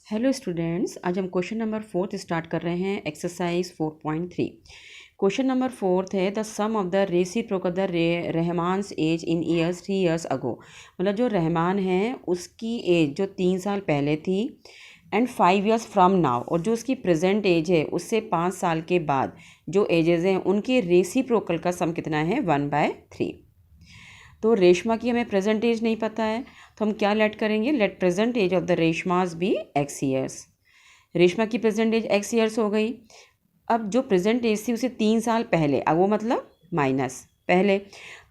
Hello students, आज हम question number 4 start कर रहे हैं। एक्सरसाइज 4.3। क्वेश्चन नंबर 4 है the sum of the reciprocal the Rahman's age in years 3 years अगो। मतलब जो रहमान है उसकी एज जो 3 साल पहले थी एंड 5 years फ्रॉम नाउ, और जो उसकी प्रेजेंट एज है उससे 5 साल के बाद जो एजेस हैं उनके रेसिप्रोकल का सम कितना है 1/3। तो रेशमा की हमें प्रेजेंट एज नहीं पता है, तो हम क्या लेट करेंगे, let present age of the Reshma's be x years. Reshma की प्रेजेंट एज एक्स ईयर्स हो गई। अब जो प्रेजेंट एज थी उसे 3 साल पहले, अब वो मतलब माइनस पहले,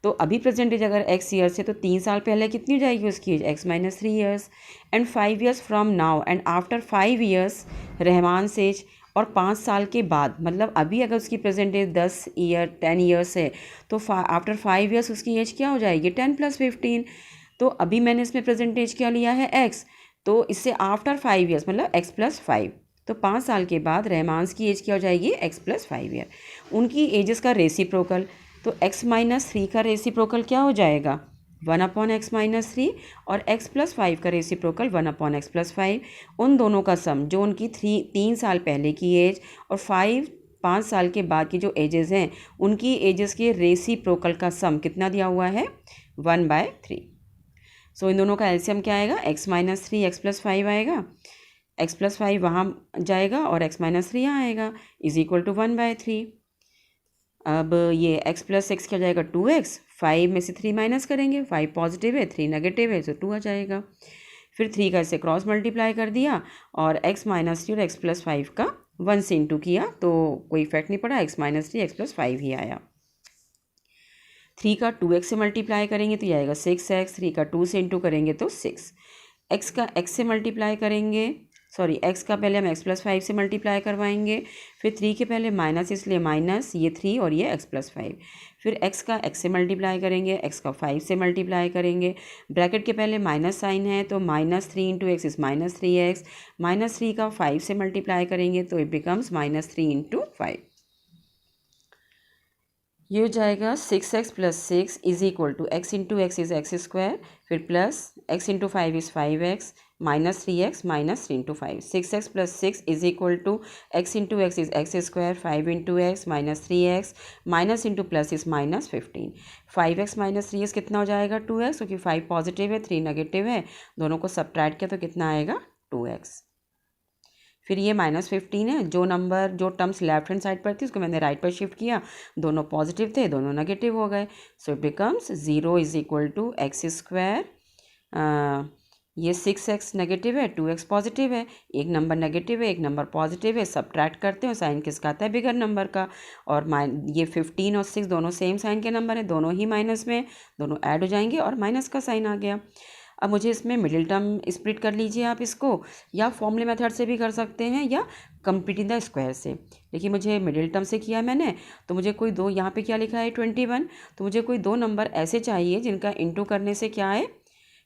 तो अभी प्रेजेंट एज अगर एक्स ईयर्स है तो 3 साल पहले कितनी हो जाएगी उसकी age, x minus 3 years and 5 years from now and after 5 years Rahman age, और 5 साल के बाद मतलब अभी अगर उसकी प्रेजेंट एज 10 years है तो आफ्टर 5 years उसकी एज क्या हो जाएगी 10 + 15। तो अभी मैंने इसमें प्रेजेंट एज क्या लिया है एक्स, तो इससे आफ्टर 5 years मतलब एक्स प्लस 5, तो 5 साल के बाद रहमान्स की एज क्या हो जाएगी एक्स प्लस 5 year। उनकी एजेस का रेसिप्रोकल, तो एक्स माइनस 3 का रेसिप्रोकल क्या हो जाएगा 1/x-3, और x + 5 का रेसिप्रोकल 1/x + 5। उन दोनों का सम जो उनकी 3 साल पहले की एज और 5 साल के बाद की जो एजेस हैं उनकी एजेस के रेसिप्रोकल का सम कितना दिया हुआ है 1/3। सो इन दोनों का एलसीएम क्या आएगा, x-3 x + 5 आएगा, x + 5 वहाँ जाएगा और x-3 यहाँ आएगा, इज इक्वल टू 1/3। अब ये x + 6 क्या जाएगा 2x, 5 में से 3 माइनस करेंगे, 5 पॉजिटिव है 3 नेगेटिव है तो 2 आ जाएगा। फिर 3 का इससे क्रॉस मल्टीप्लाई कर दिया और x-3 और x + 5 का 1 से इंटू किया तो कोई इफेक्ट नहीं पड़ा, x-3 x + 5 ही आया। 3 का 2x से मल्टीप्लाई करेंगे तो ये आएगा 6x, 3 का 2 से इंटू करेंगे तो 6, x का x से मल्टीप्लाई करेंगे, सॉरी x का पहले हम x + 5 से मल्टीप्लाई करवाएंगे, फिर 3 के पहले माइनस इसलिए माइनस ये 3 और ये x + 5, फिर x का x से मल्टीप्लाई करेंगे, x का 5 से मल्टीप्लाई करेंगे, ब्रैकेट के पहले माइनस साइन है तो -3 × x इज़ -3x, -3 का 5 से मल्टीप्लाई करेंगे तो इट बिकम्स -3 × 5। ये हो जाएगा 6x + 6 is equal to x into x is x², फिर plus x into 5 is 5x, -3x -3 × 5, 6x + 6 is equal to x into x is x², 5 into x -3x, minus into plus is -15, 5x -3x कितना हो जाएगा 2x, क्योंकि 5 positive है 3 negative है, दोनों को subtract किया तो कितना आएगा 2x। फिर ये -15 है, जो नंबर जो टर्म्स लेफ्ट हैंड साइड पर थी उसको मैंने राइट पर शिफ्ट किया, दोनों पॉजिटिव थे दोनों नेगेटिव हो गए, so it becomes 0 is equal to x²। ये 6x नेगेटिव है 2x पॉजिटिव है, एक नंबर नेगेटिव है एक नंबर पॉजिटिव है, सब्ट्रैक्ट करते हैं साइन किसका आता है बिगर नंबर का, और ये 15 और 6 दोनों सेम साइन के नंबर हैं, दोनों ही माइनस में, दोनों ऐड हो जाएंगे और माइनस का साइन आ गया। अब मुझे इसमें मिडिल टर्म स्प्लिट कर लीजिए आप इसको, या फॉर्मूले मेथड से भी कर सकते हैं या कंप्लीटिंग द स्क्वायर से। देखिए मुझे मिडिल टर्म से किया मैंने, तो मुझे कोई दो, यहाँ पे क्या लिखा है 21, तो मुझे कोई दो नंबर ऐसे चाहिए जिनका इंटू करने से क्या है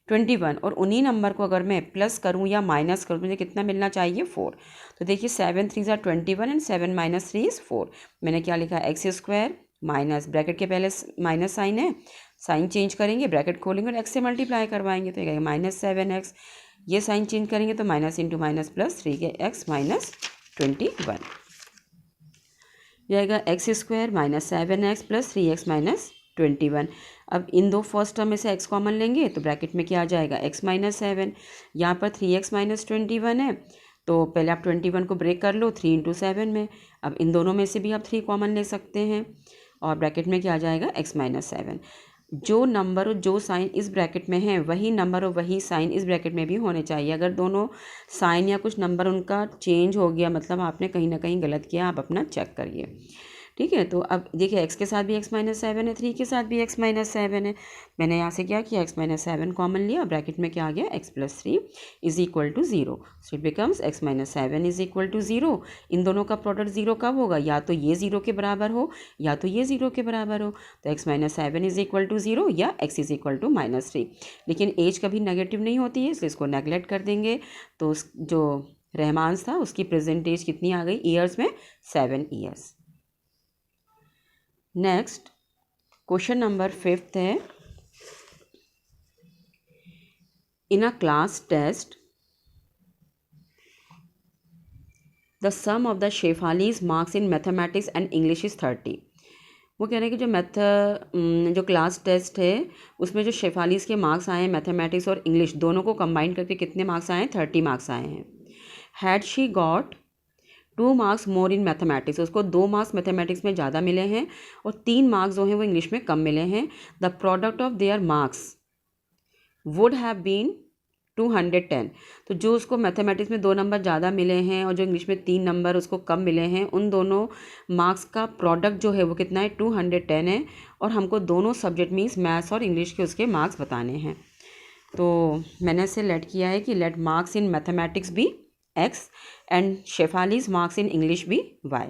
21, और उन्हीं नंबर को अगर मैं प्लस करूँ या माइनस करूँ मुझे कितना मिलना चाहिए 4। तो देखिए 7 3 = 21 एंड 7 - 3 = 4। मैंने क्या लिखा x² माइनस, ब्रैकेट के पहले माइनस साइन है, साइन चेंज करेंगे ब्रैकेट खोलेंगे और x से मल्टीप्लाई करवाएंगे तो ये -7x, ये साइन चेंज करेंगे तो minus into minus plus 3x - 21 जाएगा, x² -7x + 3x - 21। अब इन दो फर्स्ट टर्म में से x कॉमन लेंगे तो ब्रैकेट में क्या आ जाएगा x - 7, यहाँ पर 3x - 21 है तो पहले आप 21 को ब्रेक कर लो 3 × 7 में, अब इन दोनों में से भी आप 3 कॉमन ले सकते हैं और ब्रैकेट में क्या आ जाएगा x - 7। जो नंबर और जो साइन इस ब्रैकेट में है वही नंबर और वही साइन इस ब्रैकेट में भी होने चाहिए, अगर दोनों साइन या कुछ नंबर उनका चेंज हो गया मतलब आपने कहीं ना कहीं गलत किया, आप अपना चेक करिए, ठीक है। तो अब देखिए x के साथ भी x - 7 है, 3 के साथ भी x - 7 है, मैंने यहाँ से क्या किया x - 7 कॉमन लिया, ब्रैकेट में क्या आ गया x + 3 is equal to 0, so it becomes x - 7 is equal to 0। इन दोनों का प्रोडक्ट 0 कब होगा, या तो ये 0 के बराबर हो या तो ये 0 के बराबर हो, तो x - 7 इज इक्वल टू 0 या x इज इक्वल टू -3। लेकिन एज कभी नेगेटिव नहीं होती है इसलिए इसको नेगलेक्ट कर देंगे, तो जो रहमान्स था उसकी प्रेजेंट एज कितनी आ गई ईयर्स में 7 years। नेक्स्ट क्वेश्चन नंबर 5 है, in a class test the sum of the Shefali's marks in mathematics and English is 30। वो कह रहे हैं कि जो क्लास टेस्ट है उसमें जो शेफालीज के मार्क्स आए हैं मैथमेटिक्स और इंग्लिश दोनों को कंबाइन करके कितने मार्क्स आए हैं, 30 मार्क्स आए हैं। Had she got 2 marks more in mathematics, उसको 2 मार्क्स मैथमेटिक्स में ज़्यादा मिले हैं और 3 मार्क्स जो हैं वो इंग्लिश में कम मिले हैं। The product of their marks would have been 210। तो जो उसको मैथमेटिक्स में 2 नंबर ज़्यादा मिले हैं और जो इंग्लिश में 3 नंबर उसको कम मिले हैं, उन दोनों मार्क्स का प्रोडक्ट जो है वो कितना है, 210 है। और हमको दोनों सब्जेक्ट मीन्स मैथ्स और इंग्लिश के उसके मार्क्स बताने हैं। तो मैंने इसे लेट किया है कि let marks in mathematics be x and Shefali's marks in English be y।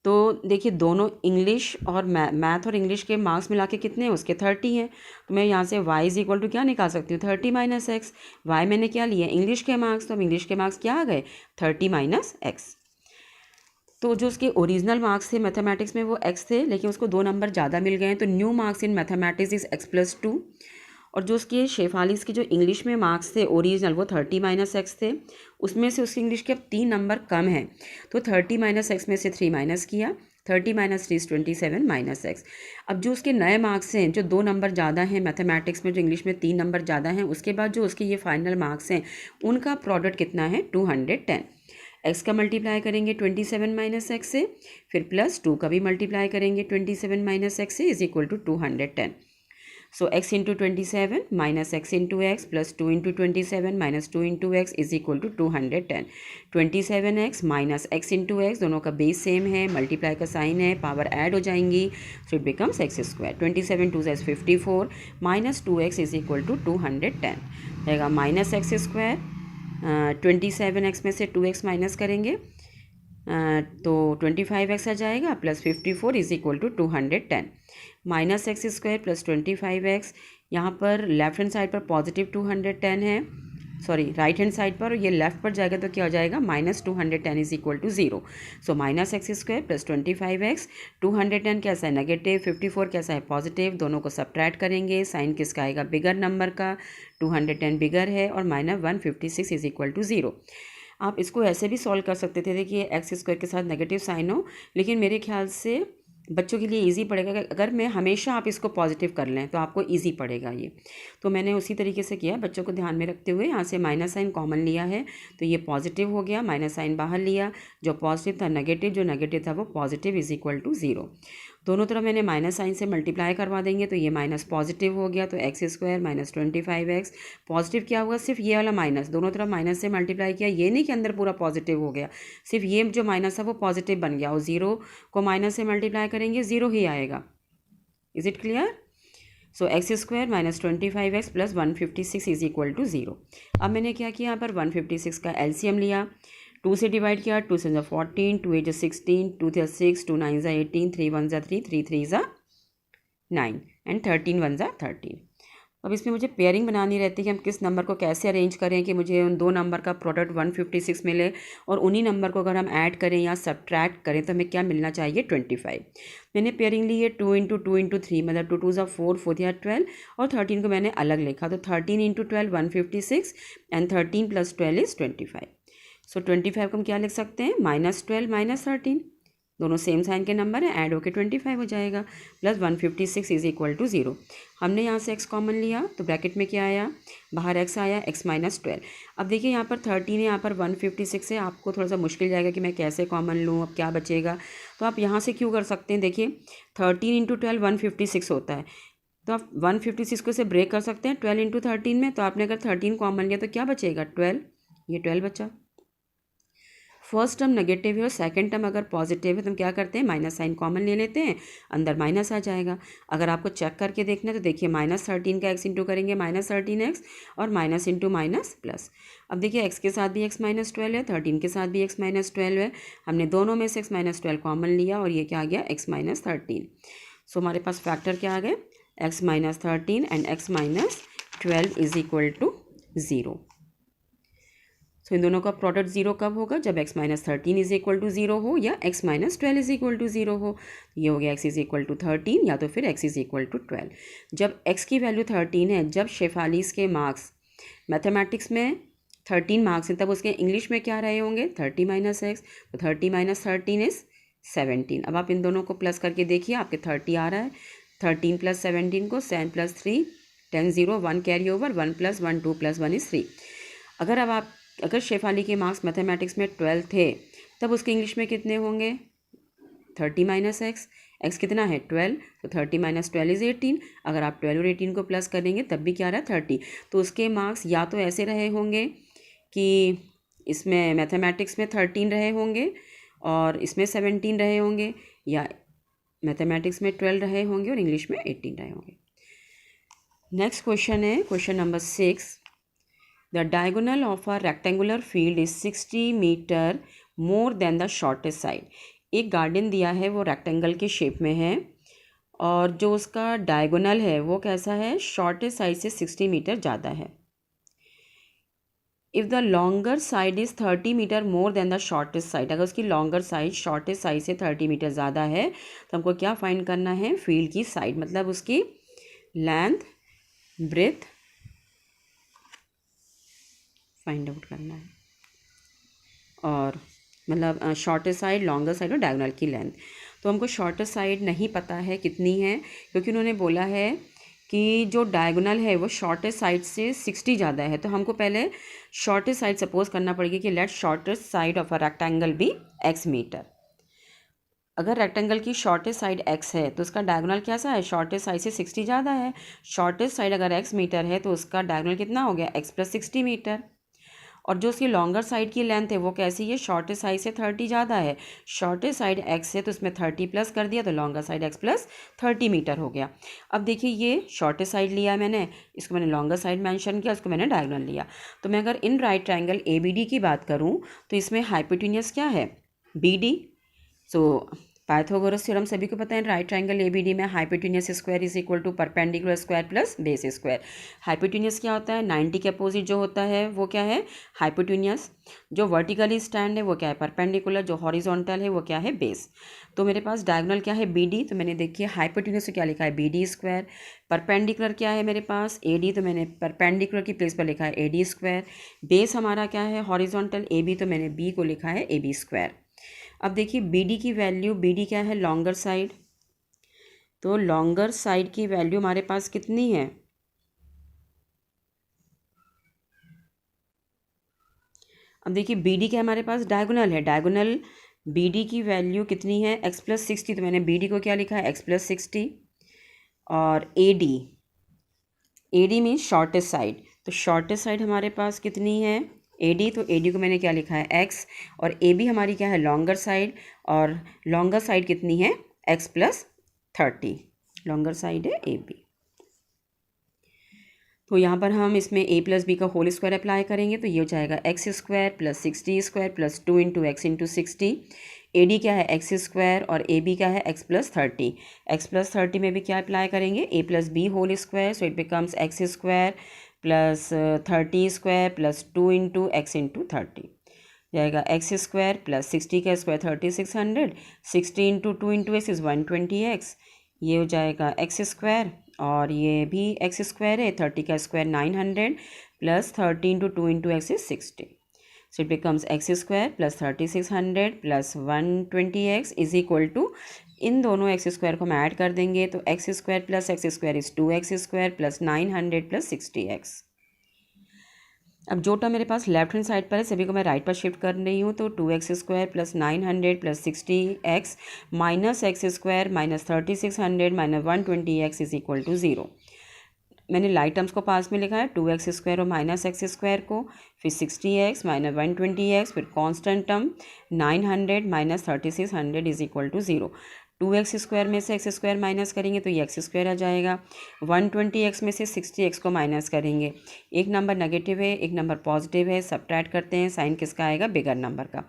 तो देखिए दोनों इंग्लिश और मैथ और इंग्लिश के मार्क्स मिला के कितने हैं, उसके 30 हैं। तो मैं यहाँ से y इज इक्वल टू क्या निकाल सकती हूँ, 30 माइनस एक्स। y मैंने क्या लिया, इंग्लिश के मार्क्स, तो अब इंग्लिश के मार्क्स क्या आ गए, 30 माइनस एक्स। तो जो उसके ओरिजिनल मार्क्स थे मैथमेटिक्स में वो x थे, लेकिन उसको 2 नंबर ज़्यादा मिल गए हैं, तो new marks in mathematics is x+2। और जो उसके शेफालीज के जो इंग्लिश में मार्क्स थे ओरिजिनल वो 30 माइनस एक्स थे, उसमें से उसके इंग्लिश के अब 3 नंबर कम हैं, तो 30 माइनस एक्स में से 3 माइनस किया, 30 माइनस 3 27 माइनस एक्स। अब जो उसके नए मार्क्स हैं जो 2 नंबर ज़्यादा हैं मैथमेटिक्स में, जो इंग्लिश में 3 नंबर ज़्यादा हैं, उसके बाद जो उसके ये फाइनल मार्क्स हैं उनका प्रोडक्ट कितना है, 210। एक्स का मल्टीप्लाई करेंगे 27 माइनस एक्स से, फिर प्लस 2 का भी मल्टीप्लाई करेंगे 27 माइनस एक्स से, is equal to 210। So x into 27 minus x into x plus 2 into 27 minus 2 into x is equal to 210। 27x minus x into x दोनों का बेस सेम है, multiply का साइन है, power add हो जाएंगी, सो it becomes x square. 27 2 से 54 minus 2x is equal to 210 रहेगा minus x square. 27x में से 2x माइनस करेंगे तो 25x आ जाएगा, plus 54 is equal to 210 minus x square plus 25x। यहाँ पर लेफ्ट हैंड साइड पर पॉजिटिव 210 है, सॉरी राइट हैंड साइड पर, ये लेफ्ट पर जाएगा तो क्या हो जाएगा, minus 210 is equal to 0। So minus x square plus 25x, 210 कैसा है नेगेटिव, 54 कैसा है पॉजिटिव, दोनों को सब्ट्रैक्ट करेंगे, साइन किसका आएगा, बिगर नंबर का, 210 बिगर है और माइनस 156 इज इक्वल टू 0। आप इसको ऐसे भी सॉल्व कर सकते थे, देखिए एक्स स्क्वायर के साथ नेगेटिव साइन हो, लेकिन मेरे ख्याल से बच्चों के लिए इजी पड़ेगा अगर मैं हमेशा आप इसको पॉजिटिव कर लें तो आपको इजी पड़ेगा ये। तो मैंने उसी तरीके से किया, बच्चों को ध्यान में रखते हुए यहाँ से माइनस साइन कॉमन लिया है, तो ये पॉजिटिव हो गया, माइनस साइन बाहर लिया, जो पॉजिटिव था नेगेटिव, जो नेगेटिव था वो पॉजिटिव इज इक्वल टू 0। दोनों तरफ मैंने माइनस साइन से मल्टीप्लाई करवा देंगे, तो ये माइनस पॉजिटिव हो गया, तो x square minus 25x positive क्या हुआ, सिर्फ ये वाला माइनस, दोनों तरफ माइनस से मल्टीप्लाई किया, ये नहीं कि अंदर पूरा पॉजिटिव हो गया, सिर्फ ये जो माइनस है वो पॉजिटिव बन गया, और 0 को माइनस से मल्टीप्लाई करेंगे 0 ही आएगा। Is it clear? So x square minus 25x plus 156 is equal to 0। अब मैंने क्या किया, यहाँ पर 156 का एलसीएम लिया, 2 से डिवाइड किया, 2 से 14, 2 8 16, 2 6, 2 9 18, 3 1 3, 3 3 9 एंड 13 1 13। अब इसमें मुझे पेयरिंग बनानी रहती है कि हम किस नंबर को कैसे अरेंज करें कि मुझे उन 2 नंबर का प्रोडक्ट 156 मिले, और उन्हीं नंबर को अगर हम ऐड करें या सब्ट्रैक्ट करें तो हमें क्या मिलना चाहिए, 25। मैंने पेयरिंग ली है 2 इंटू 2 इंटू 3, मतलब 2 2 ज़ा 4, 4 या 12, और 13 को मैंने अलग लिखा, तो 13 इंटू 12 156 एंड 13 प्लस 12 इज़ 25। सो 25 को हम क्या लिख सकते हैं, माइनस 12 माइनस 13, दोनों सेम साइन के नंबर हैं, ऐड होकर 25 हो जाएगा, प्लस 156 इज इक्वल टू 0। हमने यहाँ से x कॉमन लिया तो ब्रैकेट में क्या आया, बाहर x आया, x माइनस 12। अब देखिए यहाँ पर 13 है, यहाँ पर 156 है, आपको थोड़ा सा मुश्किल जाएगा कि मैं कैसे कॉमन लूँ, अब क्या बचेगा, तो आप यहाँ से क्यों कर सकते हैं, देखिए 13 इंटू 12 156 होता है, तो आप 156 को से ब्रेक कर सकते हैं 12 इंटू 13 में, तो आपने अगर 13 कॉमन लिया तो क्या बचेगा, 12, ये 12 बचा। फर्स्ट टर्म नेगेटिव है और सेकंड टर्म अगर पॉजिटिव है तो हम क्या करते हैं, माइनस साइन कॉमन ले लेते हैं, अंदर माइनस आ जाएगा। अगर आपको चेक करके देखना है तो देखिए माइनस 13 का x इंटू करेंगे माइनस 13x, और माइनस इंटू माइनस प्लस। अब देखिए x के साथ भी x माइनस 12 है, 13 के साथ भी x माइनस 12 है, हमने दोनों में से x माइनस 12 कॉमन लिया और ये क्या आ गया, x माइनस 13। सो हमारे पास फैक्टर क्या आ गए, x minus 13 and x minus 12 is equal to 0। So इन दोनों का प्रोडक्ट 0 कब होगा, जब x minus 13 is equal to 0 हो या x minus 12 is equal to 0 हो। ये हो गया x इज इक्वल टू 13 या तो फिर x इज इक्वल टू 12। जब x की वैल्यू 13 है, जब शेफालीज के मार्क्स मैथमेटिक्स में 13 मार्क्स हैं, तब उसके इंग्लिश में क्या रहे होंगे 30 माइनस एक्स, तो 30 माइनस 13 इज़ 17। अब आप इन दोनों को प्लस करके देखिए, आपके 30 आ रहा है, 13 प्लस 17 को 7 plus 3 10 0 1 carry over 1 plus 1 2 plus 1 is 3। अगर शेफाली के मार्क्स मैथमेटिक्स में 12 थे तब उसके इंग्लिश में कितने होंगे 30 माइनस एक्स, एक्स कितना है 12, तो 30 माइनस 12 इज़ 18। अगर आप 12 और 18 को प्लस करेंगे तब भी क्या रहा 30। तो उसके मार्क्स या तो ऐसे रहे होंगे कि इसमें मैथमेटिक्स में 13 रहे होंगे और इसमें 17 रहे होंगे, या मैथमेटिक्स में 12 रहे होंगे और इंग्लिश में 18 रहे होंगे। नेक्स्ट क्वेश्चन है question number 6। The diagonal of a rectangular field is 60 metre more than the shortest side. एक गार्डन दिया है, वो रेक्टेंगल के शेप में है और जो उसका डायगोनल है वो कैसा है, शॉर्टेस्ट साइड से 60 मीटर ज़्यादा है। If the longer side is 30 metre more than the shortest side, अगर उसकी लॉन्गर साइड शॉर्टेस्ट साइड से 30 मीटर ज़्यादा है तो हमको क्या फाइंड करना है, फील्ड की साइड, मतलब उसकी लेंथ ब्रेथ फाइंड आउट करना है, और मतलब शॉर्टेस्ट साइड, लॉन्गर साइड और डायगोनल की लेंथ। तो हमको शॉर्टेस्ट साइड नहीं पता है कितनी है, क्योंकि उन्होंने बोला है कि जो डायगोनल है वो शॉर्टेस्ट साइड से 60 ज़्यादा है। तो हमको पहले शॉर्टेस्ट साइड सपोज करना पड़ेगी कि let shortest side of a rectangle be x metre. अगर रेक्टेंगल की शॉर्टेस्ट साइड x है तो उसका डायगोनल कैसा है, शॉर्टेस्ट साइड से 60 ज़्यादा है। शॉर्टेस्ट साइड अगर x मीटर है तो उसका डायगोनल कितना हो गया x प्लस 60 मीटर। और जो उसकी लॉन्गर साइड की लेंथ है वो कैसी है, शॉर्टेस्ट साइड से 30 ज़्यादा है। शॉर्टेस्ट साइड x है तो उसमें 30 प्लस कर दिया तो longer side x plus 30 metre हो गया। अब देखिए ये शॉर्टेस्ट साइड लिया मैंने, इसको मैंने लॉन्गर साइड मेंशन किया, इसको मैंने डायगोनल लिया। तो मैं अगर इन राइट ट्रायंगल ABD की बात करूँ तो इसमें हाइपोटेन्यूस क्या है BD। सो पाइथागोरस थ्योरम सभी को पता है, राइट ट्रायंगल ABD में hypotenuse square is equal to perpendicular square plus base square. Hypotenuse क्या होता है, 90 के अपोजिट जो होता है वो क्या है हाइपोटेन्यूस, जो वर्टिकली स्टैंड है वो क्या है परपेंडिकुलर, जो हॉरिजॉन्टल है वो क्या है बेस। तो मेरे पास डायगोनल क्या है BD, तो मैंने देखिए हाइपोटेन्यूस से क्या लिखा है BD स्क्वायर। परपेंडिकुलर क्या है मेरे पास AD, तो मैंने परपेंडिकुलर की प्लेस पर लिखा है AD स्क्वायर। बेस हमारा क्या है हॉरिजॉन्टल AB, तो मैंने B को लिखा है AB स्क्वायर। अब देखिए BD की वैल्यू, BD क्या है लॉन्गर साइड, तो लॉन्गर साइड की वैल्यू हमारे पास कितनी है, अब देखिए BD क्या हमारे पास डायगोनल है, डायगोनल BD की वैल्यू कितनी है x प्लस 60, तो मैंने BD को क्या लिखा है x प्लस 60। और AD मीन्स शॉर्टेस्ट साइड, तो शॉर्टेस्ट साइड हमारे पास कितनी है AD, तो AD को मैंने क्या लिखा है x, और AB हमारी क्या है लॉन्गर साइड, और लॉन्गर साइड कितनी है x प्लस 30, लॉन्गर साइड है AB। तो यहाँ पर हम इसमें a प्लस बी का होल स्क्वायर अप्लाई करेंगे तो ये हो जाएगा x square plus 60 square plus 2 into x into 60। AD क्या है एक्स स्क्वायर और AB क्या है x प्लस 30। x प्लस 30 में भी क्या अप्लाई करेंगे a plus b whole square, so it becomes x square plus 30 square plus 2 into x into 30 जाएगा एक्स स्क्वायर प्लस 60 का square 3600, 60 into 2 into x is 120x, ये हो जाएगा एक्स स्क्वायर और ये भी एक्स स्क्वायर है, 30 का square 900 plus 30 into 2 into x is 60, so it becomes x square plus 3600 plus 120x is equal to, इन दोनों एक्स स्क्वायर को हम ऐड कर देंगे तो x square plus x square is 2x square plus 900 plus 60x। अब जो term मेरे पास लेफ्ट हैंड साइड पर है सभी को मैं राइट पर शिफ्ट कर रही हूँ, तो 2x square plus 900 plus 60x minus x square minus 3600 minus 120x is equal to 0। मैंने लाइट टर्म्स को पास में लिखा है 2x स्क्वायर और माइनस एक्स स्क्वायर को, फिर 60x माइनस 120x, फिर constant term 900 minus 3600 is equal to 0। 2x square में से एक्स स्क्वायर माइनस करेंगे तो ये एक्स स्क्वायर आ जाएगा, 120x में से 60x को माइनस करेंगे, एक नंबर नेगेटिव है एक नंबर पॉजिटिव है, सब्ट्रैक्ट करते हैं साइन किसका आएगा बिगर नंबर का।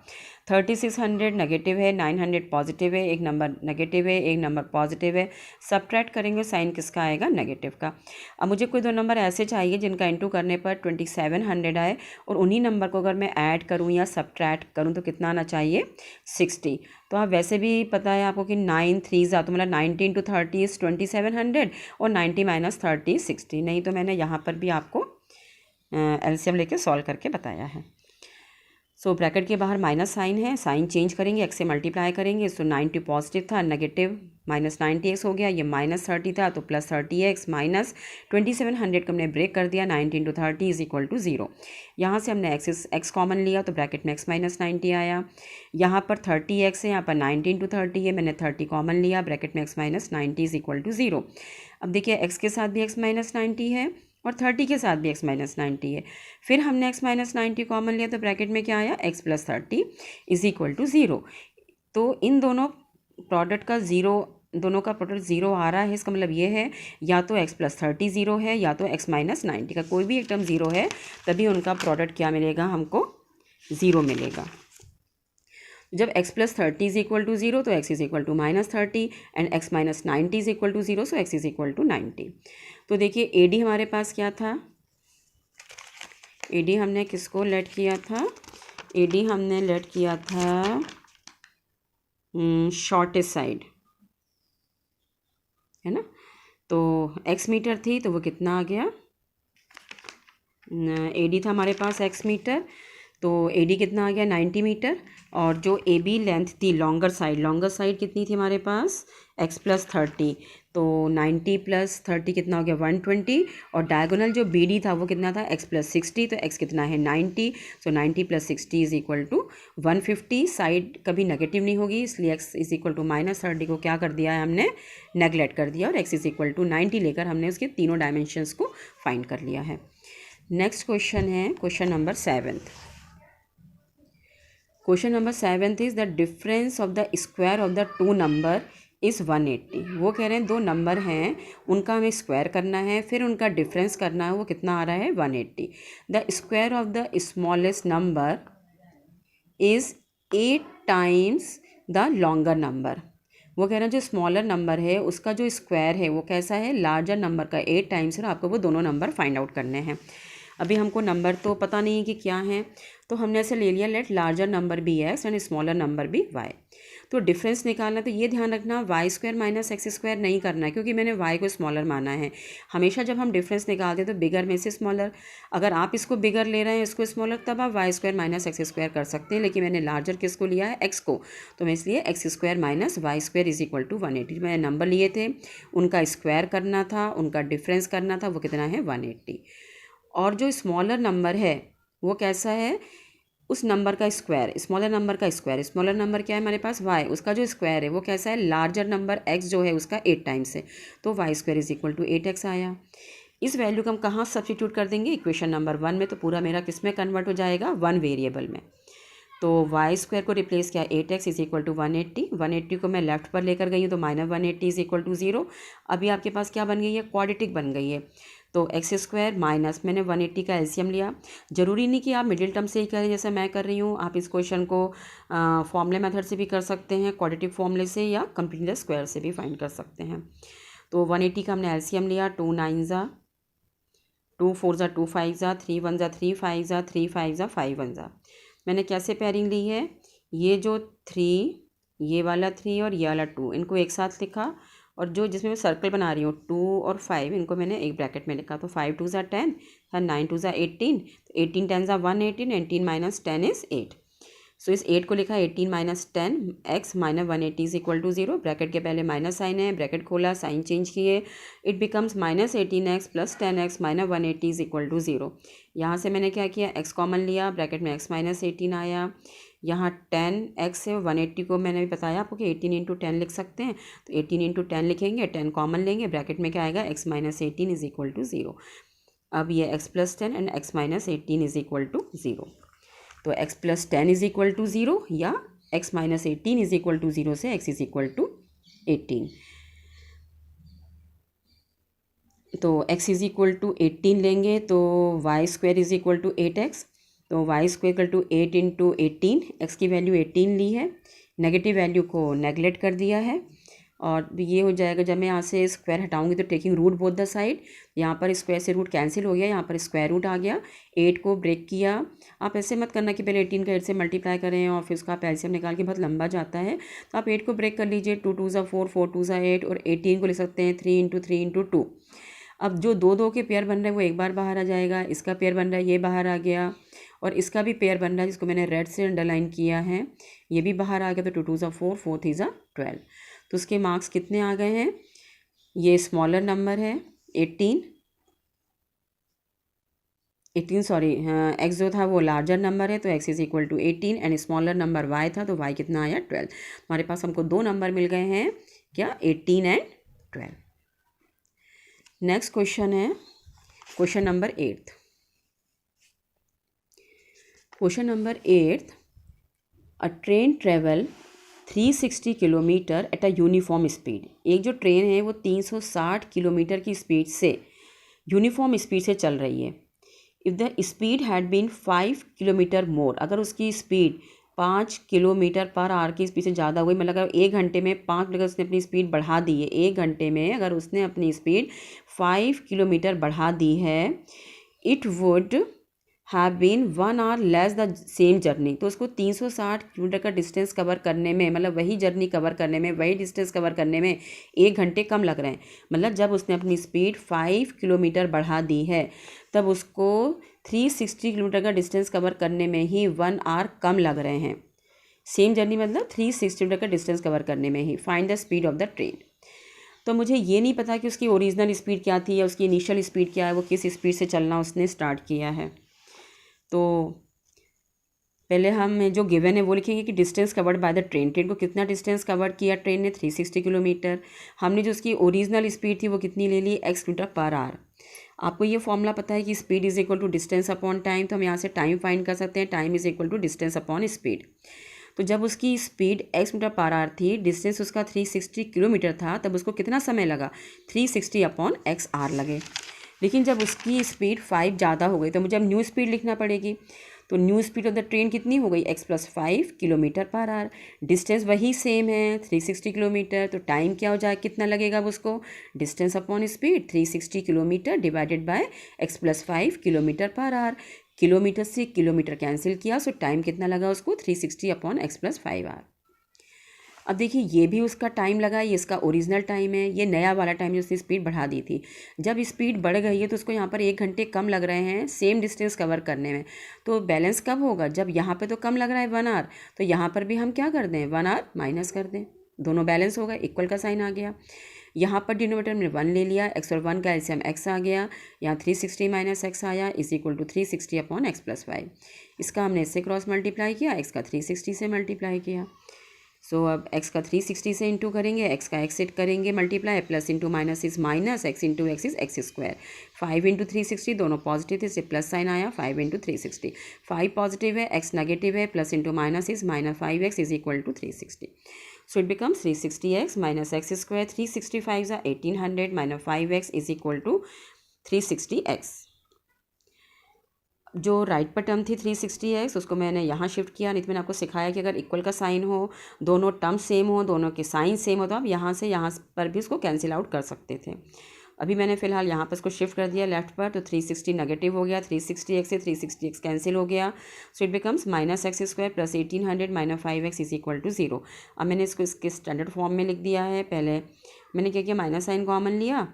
3600 नेगेटिव है, 900 पॉजिटिव है, एक नंबर नेगेटिव है एक नंबर पॉजिटिव है, सब्ट्रैक्ट करेंगे साइन किसका आएगा नेगेटिव का। अब मुझे कोई दो नंबर ऐसे चाहिए जिनका इंटू करने पर 2700 आए और उन्हीं नंबर को अगर मैं ऐड करूं या सब्ट्रैक्ट करूं तो कितना आना चाहिए 60। तो आप वैसे भी पता है आपको कि 9 3 तो मतलब 90 इंटू 30 इज़ 2700 और 90 माइनस 30 60, नहीं तो मैंने यहाँ पर भी आपको एलसीएम लेके सॉल्व करके बताया है। सो ब्रैकेट के बाहर माइनस साइन है, साइन चेंज करेंगे, एक्स से मल्टीप्लाई करेंगे। सो 90 पॉजिटिव था, नेगेटिव माइनस 90x हो गया, ये माइनस 30 था तो प्लस 30x माइनस 2700 को हमने ब्रेक कर दिया, 90 × 30 इज इक्वल टू 0। यहाँ से हमने एक्स कॉमन लिया तो ब्रैकेट में x माइनस 90 आया। यहाँ पर 30x है, यहाँ पर 90 × 30 है, मैंने 30 कॉमन लिया, ब्रैकेट में x minus 90 is equal to 0। अब देखिए x के साथ भी x माइनस 90 है और 30 के साथ भी x माइनस 90 है। फिर हमने x माइनस 90 कॉमन लिया तो ब्रैकेट में क्या आया, x plus 30 is equal to 0। तो इन दोनों प्रोडक्ट का दोनों का प्रोडक्ट 0 आ रहा है। इसका मतलब ये है या तो x प्लस 30 0 है या तो x माइनस 90 का कोई भी एक टर्म 0 है, तभी उनका प्रोडक्ट क्या मिलेगा, हमको 0 मिलेगा। जब x plus 30 is equal to 0 तो x is equal to minus 30 and x minus 90 is equal to 0, so x is equal to 90। तो देखिए AD हमारे पास क्या था, AD हमने किसको लेट किया था, AD हमने लेट किया था शॉर्टेस्ट साइड, है ना। तो x मीटर थी तो वो कितना आ गया, AD था हमारे पास x मीटर, तो AD कितना आ गया 90 मीटर। और जो AB लेंथ थी लॉन्गर साइड कितनी थी हमारे पास, x प्लस 30, तो 90 प्लस 30 कितना हो गया 120। और डायगोनल जो BD था वो कितना था, x प्लस 60, तो x कितना है 90, so 90 plus 60 is equal to 150। Side कभी नेगेटिव नहीं होगी, इसलिए x is equal to minus 30 को क्या कर दिया है हमने, नेगलेक्ट कर दिया और x इज इक्वल टू 90 लेकर हमने उसके तीनों डायमेंशंस को फाइंड कर लिया है। नेक्स्ट क्वेश्चन है question number 7। Question number 7 is the difference of the square of the to number is 180। वो कह रहे हैं दो नंबर हैं, उनका हमें स्क्वायर करना है, फिर उनका डिफरेंस करना है, वो कितना आ रहा है 180। The square of the smallest number is 8 times the longer number. वो कह रहे हैं जो स्मॉलर नंबर है उसका जो स्क्वायर है वो कैसा है, लार्जर नंबर का 8 टाइम्स है। आपको वो दोनों नंबर फाइंड आउट करने हैं। अभी हमको नंबर तो पता नहीं है कि क्या है, तो हमने ऐसे ले लिया, let larger number be x and smaller number be y। तो डिफरेंस निकालना, तो ये ध्यान रखना y square minus x square नहीं करना है, क्योंकि मैंने y को स्मॉलर माना है। हमेशा जब हम डिफरेंस निकालते हैं तो बिगर में से स्मॉलर, अगर आप इसको बिगर ले रहे हैं इसको स्मॉलर, तब आप y square minus x square कर सकते हैं, लेकिन मैंने लार्जर किसको लिया है, x को, तो मैं इसलिए x square minus y square is equal to 180। मैंने नंबर लिए थे, उनका स्क्वायर करना था, उनका डिफरेंस करना था, वो कितना है 180। और जो स्मॉलर नंबर है वो कैसा है, उस नंबर का स्क्वायर, स्मॉलर नंबर का स्क्वायर, स्मॉलर नंबर क्या है हमारे पास y, उसका जो स्क्वायर है वो कैसा है, लार्जर नंबर x जो है उसका 8 टाइम्स है, तो y square is equal to 8x आया। इस वैल्यू को हम कहाँ सब्स्टिट्यूट कर देंगे, इक्वेशन नंबर 1 में, तो पूरा मेरा किस में कन्वर्ट हो जाएगा, 1 वेरिएबल में। तो वाई स्क्वायर को रिप्लेस किया 8x इज इक्वल टू 180, 180 को मैं लेफ्ट पर लेकर गई हूँ तो माइनस 180 इज इक्वल टू 0। अभी आपके पास क्या बन गई है, क्वाड्रेटिक बन गई है। तो एक्स स्क्वायर माइनस मैंने 180 का एलसीएम लिया। ज़रूरी नहीं कि आप मिडिल टर्म से ही करें जैसे मैं कर रही हूँ, आप इस क्वेश्चन को फॉर्मूले मेथड से भी कर सकते हैं, क्वाड्रेटिक फॉर्मूले से, या कंप्लीट स्क्वायर से भी फाइंड कर सकते हैं। तो 180 का हमने एलसीएम लिया, 2 9 ज़ा 2 4 ज़ा 2 5 ज़ा 3 1 ज़ा 3 5 ज़ा 3 5 ज़ा 5 1 ज़ा। मैंने कैसे पेयरिंग ली है, ये जो 3, ये वाला 3 और ये वाला 2, इनको एक साथ लिखा, और जो जिसमें मैं सर्कल बना रही हूँ 2 और 5, इनको मैंने एक ब्रैकेट में लिखा। तो 5 2 ज़ा 10, 9 2 ज़ा 18, तो 18 10 ज़ा 118, 18 माइनस 10 इज़ 8। सो इस 8 को लिखा 18 माइनस 10 x minus 180 is equal to 0। Bracket के पहले माइनस साइन है, ब्रैकेट खोला, साइन चेंज किए, it becomes minus 18x plus 10x minus 180 is equal to 0। यहाँ से मैंने क्या किया, x कॉमन लिया, ब्रैकेट में x माइनस 18 आया, यहाँ 10x है, 180 को मैंने भी बताया आपको कि 18 इंटू 10 लिख सकते हैं, तो 18 इंटू 10 लिखेंगे, 10 कॉमन लेंगे, ब्रैकेट में क्या आएगा x minus 18 is equal to 0। अब ये x plus 10 and x minus 18 is equal to 0। तो x plus 10 is equal to 0 या x minus 18 is equal to 0 से x इज इक्वल टू 18। तो x इज इक्वल टू 18 लेंगे तो y square is equal to 8x, तो y square equal to 8 into 18, x की value 18 ली है, negative value को नेगलेक्ट कर दिया है, और ये हो जाएगा जब मैं यहाँ से स्क्वायर हटाऊंगी तो taking root both the side, यहाँ पर स्क्वायर से रूट कैंसिल हो गया, यहाँ पर स्क्वायर रूट आ गया, 8 को ब्रेक किया। आप ऐसे मत करना कि पहले 18 का 8 से मल्टीप्लाई करें और फिर उसका आप एलसीएम निकाल के, बहुत लंबा जाता है, तो आप 8 को ब्रेक कर लीजिए, 2 2 ज़ा 4 4 2 ज़ा 8, और 18 को लिख सकते हैं 3 इंटू 3 इंटू 2। अब जो दो दो के पेयर बन रहे हैं वो एक बार बाहर आ जाएगा, इसका पेयर बन रहा है ये बाहर आ गया, और इसका भी पेयर बन रहा है जिसको मैंने रेड से अंडरलाइन किया है, ये भी बाहर आ गया। तो 2 2 ज़ा 4, 4 3 ज़ा 12। तो उसके मार्क्स कितने आ गए हैं? ये स्मॉलर नंबर है 18 सॉरी, एक्स जो था वो लार्जर नंबर है तो x is equal to 18 and smaller number y था तो वाई कितना आया 12। हमारे पास हमको दो नंबर मिल गए हैं, क्या, 18 एंड 12। नेक्स्ट क्वेश्चन है question number 8। Question number 8, a train travel 360 kilometre at a uniform speed. एक जो ट्रेन है वो 360 किलोमीटर की स्पीड से यूनिफॉर्म स्पीड से चल रही है। If the speed had been 5 kilometre more, अगर उसकी स्पीड 5 किलोमीटर पर आवर की स्पीड से ज़्यादा हो गई, मतलब अगर 1 घंटे में 5 किलोमीटर उसने अपनी स्पीड बढ़ा दी है, 1 घंटे में अगर उसने अपनी स्पीड 5 किलोमीटर बढ़ा दी है, it would have been 1 hour less the same journey. तो उसको 360 किलोमीटर का डिस्टेंस कवर करने में, मतलब वही जर्नी कवर करने में, वही डिस्टेंस कवर करने में 1 घंटे कम लग रहे हैं। मतलब जब उसने अपनी स्पीड 5 किलोमीटर बढ़ा दी है तब उसको 360 किलोमीटर का डिस्टेंस कवर करने में ही 1 आवर कम लग रहे हैं। सेम जर्नी मतलब 360 किलोमीटर का डिस्टेंस कवर करने में ही। Find the speed of the train. तो मुझे ये नहीं पता कि उसकी ओरिजिनल स्पीड क्या थी या उसकी इनिशियल स्पीड क्या है, वो किस स्पीड से चलना उसने स्टार्ट किया है। तो पहले हम जो गिवन है वो लिखेंगे कि distance covered by the train. Train को कितना डिस्टेंस कवर किया ट्रेन ने? 360 किलोमीटर। हमने जो उसकी ओरिजिनल स्पीड थी वो कितनी ले ली? x metre per hour. आपको ये फॉर्मूला पता है कि speed is equal to distance upon time, तो हम यहाँ से टाइम फाइंड कर सकते हैं। Time is equal to distance upon speed. तो जब उसकी speed x metre per hour थी, डिस्टेंस उसका 360 किलोमीटर था, तब उसको कितना समय लगा? 360 अपॉन एक्स आर लगे। लेकिन जब उसकी स्पीड 5 ज़्यादा हो गई तो मुझे अब न्यू स्पीड लिखना पड़ेगी। तो new speed of the train कितनी हो गई? x plus 5 kilometre per hour. Distance वही सेम है 360 किलोमीटर, तो टाइम क्या हो जाए, कितना लगेगा अब उसको? Distance upon speed 360 kilometre divided by x plus 5 kilometre per our. Kilometre से किलोमीटर कैंसिल किया, सो टाइम कितना लगा उसको? 360 अपॉन x प्लस 5 आवर। अब देखिए ये भी उसका टाइम लगा, ये इसका ओरिजिनल टाइम है, ये नया वाला टाइम जो उसने स्पीड बढ़ा दी थी। जब स्पीड बढ़ गई है तो उसको यहाँ पर 1 घंटे कम लग रहे हैं सेम डिस्टेंस कवर करने में। तो बैलेंस कब होगा? जब यहाँ पे तो कम लग रहा है 1 आवर, तो यहाँ पर भी हम क्या कर दें? 1 आवर माइनस कर दें, दोनों बैलेंस हो गए, इक्वल का साइन आ गया। यहाँ पर डिनोमिनेटर में 1 ले लिया, x और 1 का एलसीएम x आ गया, यहाँ 360 माइनस एक्स आया is equal to 360 upon x plus 5। इसका हमने इससे क्रॉस मल्टीप्लाई किया, x का 360 से मल्टीप्लाई किया। सो अब x का 360 से इंटू करेंगे, x का x करेंगे multiply, plus into minus is minus, x into x is x square. 5 into 360 दोनों पॉजिटिव थे, इससे प्लस साइन आया। 5 इंटू 360, 5 पॉजिटिव है, x नेगेटिव है, plus into minus is minus 5x is equal to 360। So it becomes 360x minus x square, 365 is 1800 minus 5x is equal to 360x। जो right पर term थी 360x उसको मैंने यहाँ shift किया। नहीं तो मैंने आपको सिखाया कि अगर इक्वल का साइन हो, दोनों टर्म सेम हो, दोनों के साइन सेम हो, तो आप यहाँ से यहाँ पर भी उसको कैंसिल आउट कर सकते थे। अभी मैंने फिलहाल यहाँ पर इसको शिफ्ट कर दिया लेफ्ट पर, तो 360 नेगेटिव हो गया, 360x से 360x कैंसिल हो गया। So it becomes minus x square plus 1800 minus 5x is equal to 0। अब मैंने इसको इसके स्टैंडर्ड फॉर्म में लिख दिया है। पहले मैंने क्या किया, माइनस साइन कॉमन लिया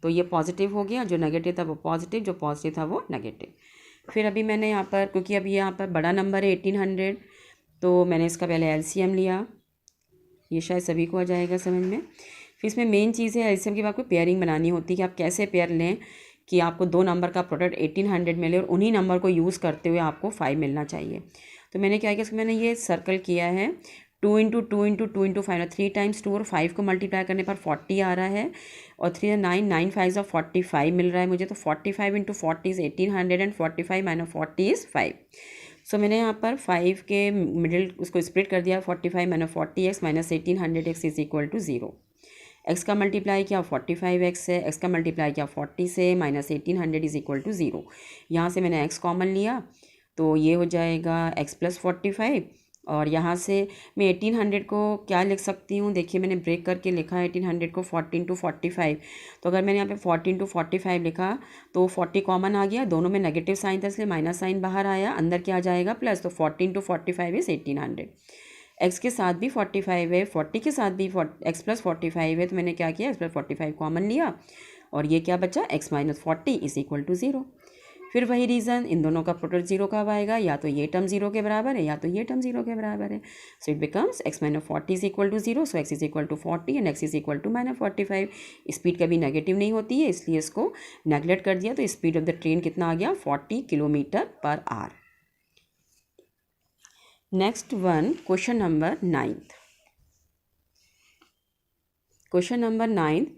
तो ये पॉजिटिव हो गया, जो नेगेटिव था वो पॉजिटिव, जो पॉजिटिव था वो नेगेटिव। फिर अभी मैंने यहाँ पर, क्योंकि अभी यहाँ पर बड़ा नंबर है 1800, तो मैंने इसका पहले एलसीएम लिया। ये शायद सभी को आ जाएगा समझ में। फिर इसमें मेन चीज़ है एलसीएम की आपको पेयरिंग बनानी होती है कि आप कैसे पेयर लें कि आपको दो नंबर का प्रोडक्ट 1800 मिले और उन्हीं नंबर को यूज़ करते हुए आपको 5 मिलना चाहिए। तो मैंने क्या किया, इसको मैंने ये सर्कल किया है 2 इंटू 2 इंटू 2 इंटू 5, 3 टाइम्स 2 और 5 को मल्टीप्लाई करने पर 40 आ रहा है, और 3 9 9 5 of 45 मिल रहा है मुझे। तो 45 into 40 is 1800 and 45 minus 40 is 5। सो मैंने यहाँ पर 5 के मिडिल उसको स्प्लिट कर दिया, 45 minus 40x minus 1800x is equal to 0। x का मल्टीप्लाई किया 45x से, x का मल्टीप्लाई किया 40 से, माइनस 1800 इज इक्वल टू 0। यहाँ से मैंने x कॉमन लिया तो ये हो जाएगा x प्लस 45, और यहाँ से मैं 1800 को क्या लिख सकती हूँ, देखिए मैंने ब्रेक करके लिखा है 1800 को 14 टू 45। तो अगर मैंने यहाँ पे 14 टू 45 लिखा तो 40 कॉमन आ गया, दोनों में नेगेटिव साइन था इसलिए माइनस साइन बाहर आया, अंदर क्या आ जाएगा प्लस। तो 14 टू 45 इज़ 1800। x के साथ भी 45 है, 40 के साथ भी x प्लस 45 है, तो मैंने क्या किया x प्लस 45 कॉमन लिया और ये क्या बचा, x minus 40 is equal to 0। फिर वही रीज़न, इन दोनों का प्रोडक्ट 0 कब आएगा, या तो ये टर्म 0 के बराबर है या तो ये टर्म 0 के बराबर है। So it becomes x minus 40 is equal to 0, so x is equal to 40 and x is equal to minus 45। Speed कभी नेगेटिव नहीं होती है, इसलिए इसको नेगलेक्ट कर दिया, तो स्पीड ऑफ द ट्रेन कितना आ गया, 40 kilometre per our. Next one, question number 9th। Question number 9th,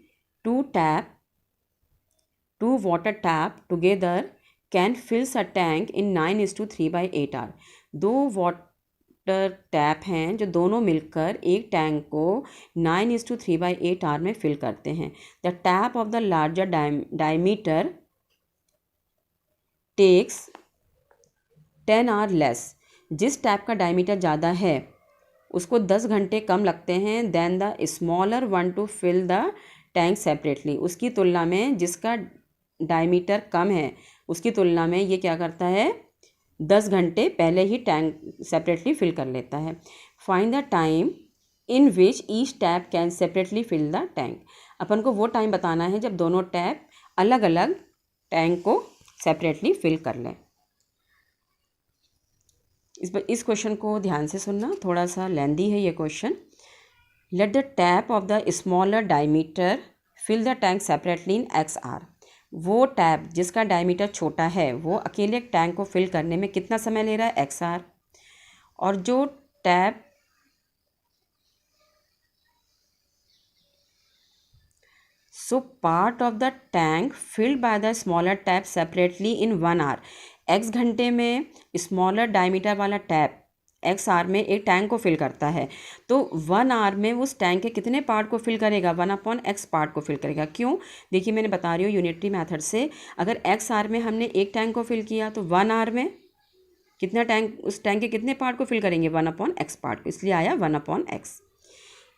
two water tap together can fills a tank in 9:3/8 hour। दो वाटर टैप हैं जो दोनों मिलकर एक टैंक को 9:3/8 आवर में फिल करते हैं। The tap of the larger diameter takes 10 hour less. जिस टैप का डायमीटर ज़्यादा है उसको 10 घंटे कम लगते हैं then the smaller one to fill the tank separately. उसकी तुलना में जिसका डायमीटर कम है उसकी तुलना में ये क्या करता है, 10 घंटे पहले ही टैंक सेपरेटली फिल कर लेता है। Find the time in which each tap can separately fill the tank. अपन को वो टाइम बताना है जब दोनों टैप अलग अलग टैंक को सेपरेटली फिल कर लें। इस क्वेश्चन को ध्यान से सुनना, थोड़ा सा लेंदी है ये question. Let the tap of the smaller diameter fill the tank separately in x hour. वो टैप जिसका डायमीटर छोटा है वो अकेले टैंक को फिल करने में कितना समय ले रहा है, x आवर। और जो tap so part of the tank filled by the smaller tap separately in 1 hour. x घंटे में स्मॉलर डायमीटर वाला टैप x आवर में एक टैंक को फिल करता है, तो 1 आवर में उस टैंक के कितने पार्ट को फिल करेगा, 1/x पार्ट को फिल करेगा। क्यों, देखिए मैंने बता रही हूँ यूनिटरी मेथड से, अगर x आवर में हमने एक टैंक को फिल किया तो 1 आवर में कितना टैंक, उस टैंक के कितने पार्ट को फिल करेंगे, 1/x पार्ट को, इसलिए आया 1/x।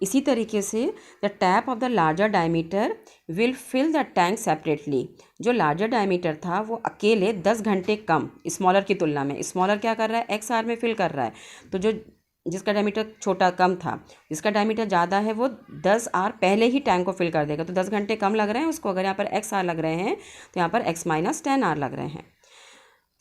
इसी तरीके से the tap of the larger diameter will fill the tank separately. जो लार्जर डायमीटर था वो अकेले 10 घंटे कम स्मॉलर की तुलना में, स्मॉलर क्या कर रहा है, x आवर में फिल कर रहा है, तो जो जिसका डायमीटर छोटा कम था, जिसका डायमीटर ज़्यादा है वो 10 आवर पहले ही टैंक को फिल कर देगा। तो 10 घंटे कम लग रहे हैं उसको, अगर यहाँ पर x आवर लग रहे हैं तो यहाँ पर x माइनस 10 आवर लग रहे हैं।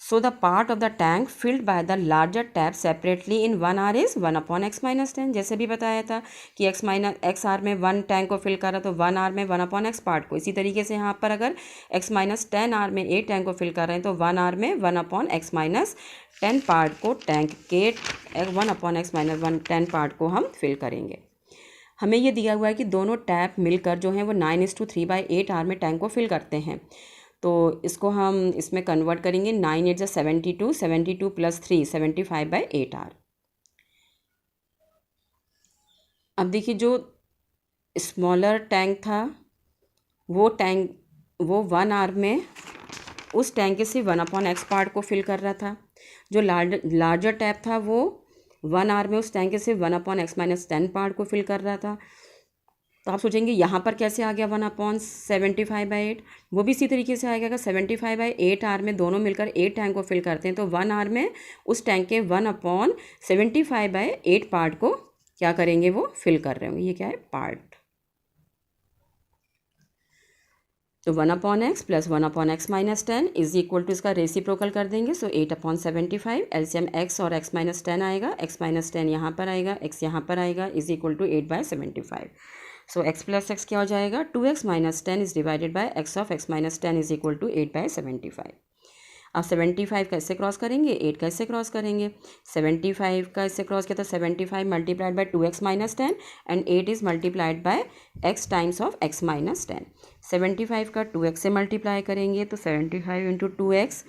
So the part of the tank filled by the larger tap separately in 1 hour is 1/x minus 10। जैसे भी बताया था कि x आवर में 1 टैंक को फिल कर रहा तो 1 आवर में 1/x पार्ट को। इसी तरीके से यहाँ पर अगर x माइनस 10 आवर में 8 टैंक को फिल कर रहे हैं तो 1 आवर में 1/x माइनस 10 पार्ट को टैंक के 1/x माइनस 10 पार्ट को हम फिल करेंगे। हमें ये दिया हुआ है कि दोनों टैप मिलकर जो हैं वो 9:3/8 आवर में टैंक को फिल करते हैं, तो इसको हम इसमें कन्वर्ट करेंगे। 9 8 72, 72 प्लस 3 75/8 आवर। अब देखिए जो स्मॉलर टैंक था वो 1 आवर में उस टैंक के सिर्फ 1/x पार्ट को फिल कर रहा था। जो लार्जर टैप था वो 1 आवर में उस टैंक के सिर्फ 1/x माइनस 10 पार्ट को फिल कर रहा था। तो आप सोचेंगे यहाँ पर कैसे आ गया 1/75/8, वो भी इसी तरीके से आएगा। अगर 75/8 आवर में दोनों मिलकर 8 टैंक को फिल करते हैं तो 1 आवर में उस टैंक के 1/75/8 पार्ट को क्या करेंगे, वो फिल कर रहे होंगे। ये क्या है, पार्ट। तो 1/x plus 1/x minus 10 is equal to इसका रेसिप्रोकल कर देंगे, सो 8/75। एलसीएम x और x माइनस 10 आएगा, x माइनस 10 यहाँ पर आएगा, x यहाँ पर आएगा, is equal to 8/75। So x plus x क्या हो जाएगा, 2x minus 10 is divided by x of x minus 10 is equal to 8/75। अब 75 कैसे क्रॉस करेंगे, 8 कैसे क्रॉस करेंगे, 75 का इससे क्रॉस किया तो 75 multiplied by 2x minus 10 and 8 is multiplied by x times of x minus 10। 75 का 2x से मल्टीप्लाई करेंगे तो 75 इंटू 2x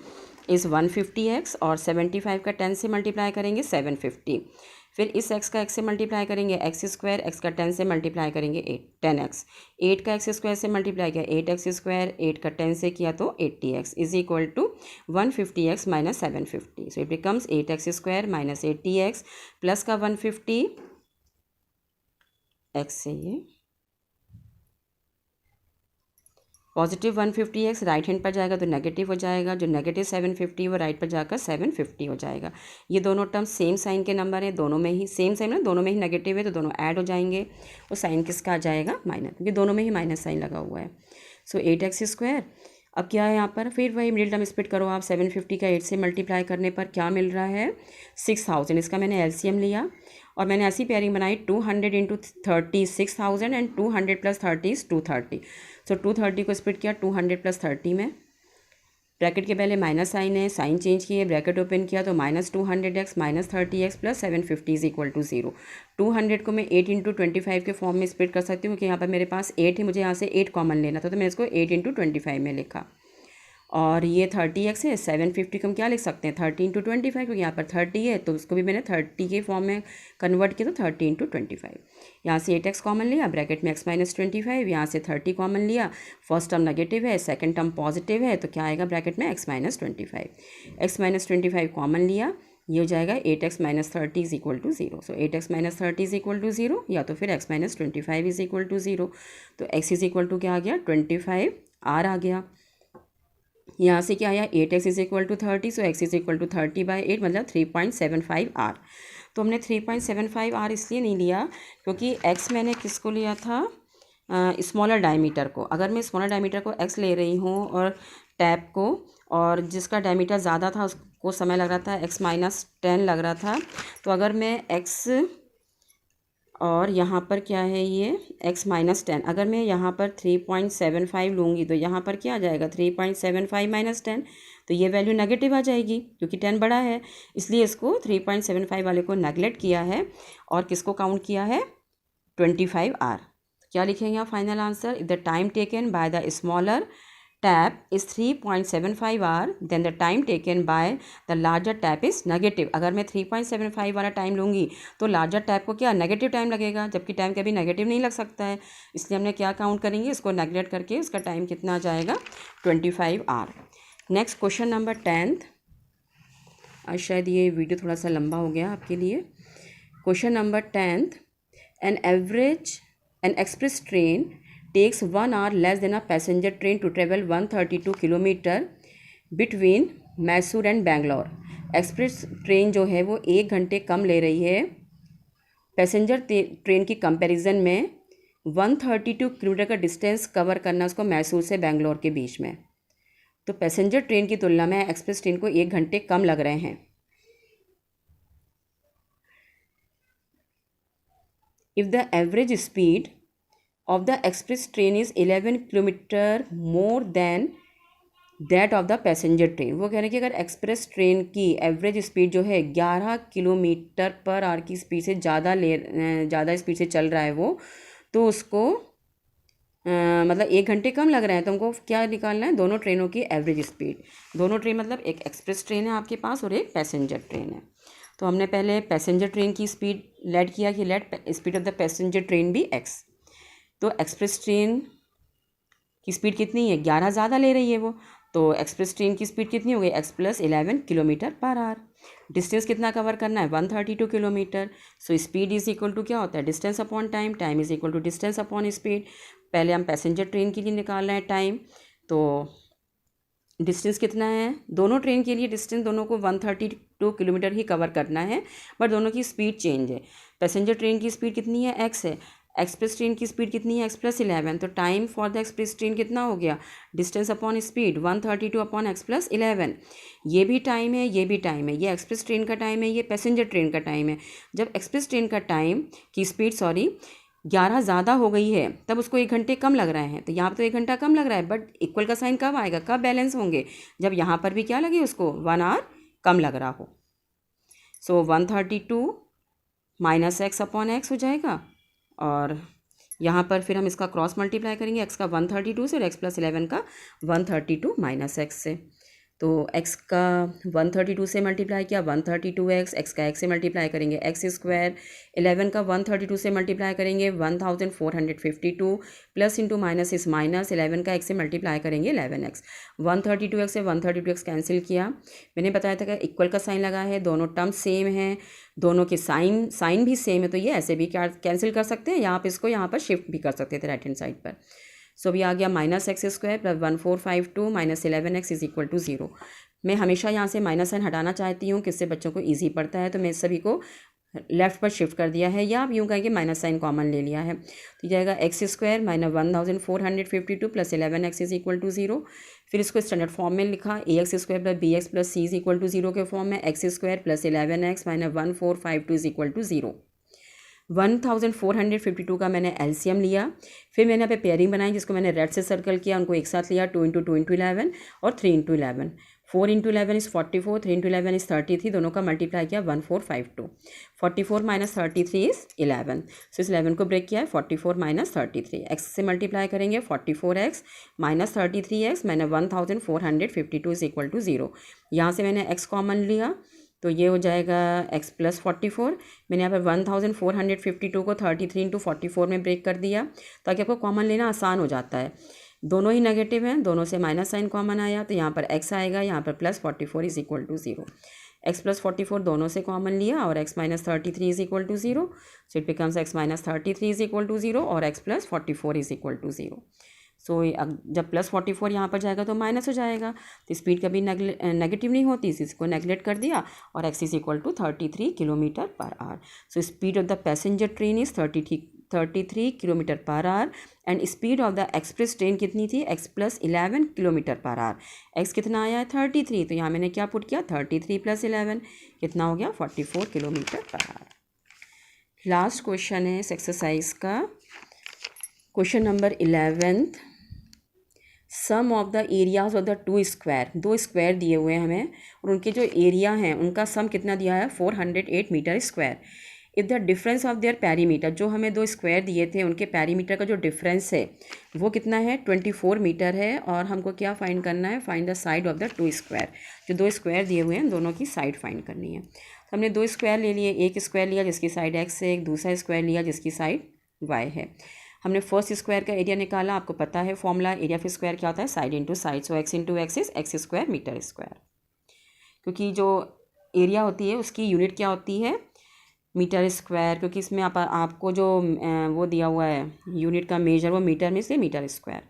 इज़ 150x और 75 का 10 से मल्टीप्लाई करेंगे 750। फिर इस x का x से मल्टीप्लाई करेंगे x स्क्वायर, x का 10 से मल्टीप्लाई करेंगे 10x, 8 का x स्क्वायर से मल्टीप्लाई किया 8x स्क्वायर, 8 का 10 से किया तो 80x is equal to 150x minus 750। So it becomes 8x square minus 80x plus का 150 x से ये पॉजिटिव 150x राइट हैंड पर जाएगा तो नेगेटिव हो जाएगा, जो नेगेटिव 750 वो राइट पर जाकर 750 हो जाएगा। ये दोनों टर्म सेम साइन के नंबर है, दोनों में ही सेम साइन है, दोनों में ही नेगेटिव है तो दोनों ऐड हो जाएंगे। वो साइन किसका आ जाएगा, माइनस, क्योंकि दोनों में ही माइनस साइन लगा हुआ है। सो 8x²। अब क्या है यहाँ पर, फिर वही मिडिल टर्म स्प्लिट करो आप, 750 का 8 से मल्टीप्लाई करने पर क्या मिल रहा है 6000। इसका मैंने एलसीएम लिया और मैंने ऐसी पेयरिंग बनाई 200 इंटू 30 6000 एंड 200 प्लस 30 इज 230। सो 230 को स्प्लिट किया 200 प्लस 30 में, ब्रैकेट के पहले माइनस साइन है, साइन चेंज किए, ब्रैकेट ओपन किया तो -200x minus 30x plus 750 is equal to 0। 200 को मैं 8 इंटू 25 के फॉर्म में स्प्लिट कर सकती हूँ क्योंकि यहाँ पर मेरे पास 8 है, मुझे यहाँ से 8 कॉमन लेना था तो मैं इसको 8 इंटू 25 में लिखा। और ये 30x है, 750 को हम क्या लिख सकते हैं 30 इंटू 25 क्योंकि यहाँ पर 30 है तो उसको भी मैंने 30 के फॉर्म में कन्वर्ट किया तो 30 इंटू 25। यहाँ से 8x कॉमन लिया, ब्रैकेट में x माइनस 25, यहाँ से 30 कॉमन लिया, फर्स्ट टर्म नेगेटिव है सेकंड टर्म पॉजिटिव है तो क्या आएगा ब्रैकेट में x minus 25। x minus 25 common लिया, ये हो जाएगा 8x minus 30 is equal to 0। So 8x minus 30 is equal to 0 या तो फिर x minus 25 is equal to 0। तो x इज इक्वल टू क्या आ गया 25 r आ गया। यहाँ से क्या आया 8x is equal to 30, so x is equal to 30/8 मतलब 3.75 r। तो हमने 3.75 r इसलिए नहीं लिया क्योंकि x मैंने किसको लिया था स्मॉलर डायमीटर को। अगर मैं स्मॉलर डायमीटर को x ले रही हूँ और टैप को, और जिसका डायमीटर ज़्यादा था उसको समय लग रहा था x माइनस 10 लग रहा था, तो अगर मैं x और यहाँ पर क्या है ये x माइनस 10, अगर मैं यहाँ पर 3.75 लूँगी तो यहाँ पर क्या आ जाएगा 3.75 माइनस 10, तो ये वैल्यू नेगेटिव आ जाएगी क्योंकि 10 बड़ा है, इसलिए इसको 3.75 वाले को नेगलेक्ट किया है और किसको काउंट किया है 25r। क्या लिखेंगे आप final answer, the time taken by the smaller tap is 3.75 hour then the time taken by the larger tap is negative. अगर मैं 3.75 वाला टाइम लूँगी तो लार्जर टैप को क्या नेगेटिव टाइम लगेगा, जबकि टाइम कभी नेगेटिव नहीं लग सकता है, इसलिए हमने क्या काउंट करेंगे इसको नेगलेक्ट करके उसका टाइम कितना आ जाएगा 25 our. Next question number 10th। आज शायद ये वीडियो थोड़ा सा लंबा हो गया आपके लिए। Question number 10th, an express train takes 1 hour less than a passenger train to travel 132 kilometre between Mysore and Bangalore. Express train जो है वो 1 घंटे कम ले रही है पैसेंजर ट्रेन की कंपैरिजन में 132 किलोमीटर का डिस्टेंस कवर करना उसको मैसूर से बेंगलोर के बीच में। तो पैसेंजर ट्रेन की तुलना में एक्सप्रेस ट्रेन को 1 घंटे कम लग रहे हैं। If the average speed of the express train is 11 kilometre more than that of the passenger train. वो कह रहे हैं कि अगर एक्सप्रेस ट्रेन की एवरेज स्पीड जो है 11 किलोमीटर पर आवर की स्पीड से ज़्यादा स्पीड से चल रहा है वो, तो उसको मतलब 1 घंटे कम लग रहा है। तो हमको क्या निकालना है दोनों ट्रेनों की एवरेज स्पीड। दोनों ट्रेन मतलब एक एक्सप्रेस ट्रेन है आपके पास और एक पैसेंजर ट्रेन है। तो हमने पहले पैसेंजर ट्रेन की स्पीड लेट किया कि let speed of the passenger train भी x। तो एक्सप्रेस ट्रेन की स्पीड कितनी है 11 ज़्यादा ले रही है वो, तो एक्सप्रेस ट्रेन की स्पीड कितनी हो गई x plus 11 kilometre per hour. Distance कितना कवर करना है 132 kilometre. So speed is equal to क्या होता है distance upon time, time is equal to distance upon speed. पहले हम पैसेंजर ट्रेन के लिए निकाल रहे हैं टाइम, तो डिस्टेंस कितना है दोनों ट्रेन के लिए, डिस्टेंस दोनों को 132 किलोमीटर ही कवर करना है, बट दोनों की स्पीड चेंज है। पैसेंजर ट्रेन की स्पीड कितनी है x है, एक्सप्रेस ट्रेन की स्पीड कितनी है x प्लस 11, तो time for the express train कितना हो गया distance upon speed 132 upon x plus 11। ये भी टाइम है ये भी टाइम है, ये एक्सप्रेस ट्रेन का टाइम है ये पैसेंजर ट्रेन का टाइम है। जब एक्सप्रेस ट्रेन का टाइम की स्पीड 11 ज़्यादा हो गई है तब उसको 1 घंटे कम लग रहे हैं। तो यहाँ पर तो 1 घंटा कम लग रहा है, बट इक्वल का साइन कब आएगा, कब बैलेंस होंगे, जब यहाँ पर भी क्या लगे उसको 1 आवर कम लग रहा हो। सो 132 माइनस x अपॉन एक्स हो जाएगा, और यहाँ पर फिर हम इसका क्रॉस मल्टीप्लाई करेंगे x का 132 से और x प्लस 11 का 132 माइनस एक्स से। तो x का 132 से मल्टीप्लाई किया 132x, x का x से मल्टीप्लाई करेंगे x स्क्वायर, 11 का 132 से मल्टीप्लाई करेंगे 1452 प्लस इंटू माइनस इस माइनस 11 का x से मल्टीप्लाई करेंगे 11x। 132x से 132x कैंसिल किया। मैंने बताया था कि इक्वल का साइन लगा है, दोनों टर्म सेम हैं, दोनों के साइन भी सेम है, तो ये ऐसे भी क्या कैंसिल कर सकते हैं, या आप इसको यहाँ पर शिफ्ट भी कर सकते थे राइट हैंड साइड पर। सो अभी आ गया minus x square plus 1452 minus 11x is equal to 0। मैं हमेशा यहाँ से माइनस साइन हटाना चाहती हूँ, किससे बच्चों को ईजी पड़ता है, तो मैं सभी को लेफ्ट पर शिफ्ट कर दिया है, या आप यूँ कहेंगे माइनस साइन कॉमन ले लिया है, तो जाएगा x square minus 1452 plus 11x is equal to 0। फिर इसको स्टैंडर्ड फॉर्म में लिखा, a x square plus b x plus c is equal to 0 के फॉर्म में, x square plus 11x minus 1452 is equal to 0। 1452 का मैंने एलसीएम लिया, फिर मैंने यहाँ पे पेयरिंग बनाई जिसको मैंने रेड से सर्कल किया, उनको एक साथ लिया, 2 इंटू 11 और 3 into 11। 4 into 11 is 44, 3 into 11 is 33, दोनों का मल्टीप्लाई किया 1452। 44 माइनस 33 इज़ 11, सो इस 11 को ब्रेक किया है, 44 माइनस 33, एक्स से मल्टीप्लाई करेंगे, 44x माइनस 33x मैंने 1452 इज इक्वल टू 0। यहाँ से मैंने x कॉमन लिया, तो ये हो जाएगा x प्लस 44। मैंने यहाँ पर 1452 को 33 इंटू 44 में ब्रेक कर दिया ताकि आपको कॉमन लेना आसान हो जाता है। दोनों ही नेगेटिव हैं, दोनों से माइनस साइन कॉमन आया, तो यहाँ पर x आएगा, यहाँ पर plus 44 is equal to 0। x plus 44 दोनों से कॉमन लिया और x minus 33 is equal to 0, so it becomes x minus 33 is equal to 0 और x plus 44 is equal to 0। So जब प्लस 44 यहाँ पर जाएगा तो माइनस हो जाएगा, तो स्पीड कभी नेगेटिव नहीं होती, इसको नेगलेक्ट कर दिया और x is equal to 33 kilometre per hour. So speed of the passenger train is 33 kilometre per hour and speed of the express train कितनी थी, x plus 11 kilometre per hour. x कितना आया है 33, तो यहाँ मैंने क्या पुट किया 33 प्लस 11 कितना हो गया 44 kilometre per our. Last question है इस एक्सरसाइज का, question number 11th। Sum of the areas of the two square, दो स्क्वायर दिए हुए हैं हमें और उनके जो एरिया हैं उनका सम कितना दिया है 408 metre square. If the difference of their perimeter, जो हमें दो स्क्वायर दिए थे उनके पेरीमीटर का जो डिफरेंस है वो कितना है 24 मीटर है, और हमको क्या फाइंड करना है, find the side of the two square. जो दो स्क्वायर दिए हुए हैं दोनों की साइड फाइंड करनी है। तो हमने दो स्क्वायर ले लिए, एक स्क्वायर लिया जिसकी साइड x है, एक दूसरा स्क्वायर लिया जिसकी साइड y है। हमने फर्स्ट स्क्वायर का एरिया निकाला, आपको पता है फॉर्मूला, एरिया ऑफ स्क्वायर क्या होता है side into side, so x into x is x square metre square. क्योंकि जो एरिया होती है उसकी यूनिट क्या होती है मीटर स्क्वायर, क्योंकि इसमें आपको जो वो दिया हुआ है यूनिट का मेजर वो मीटर में, इसलिए metre square.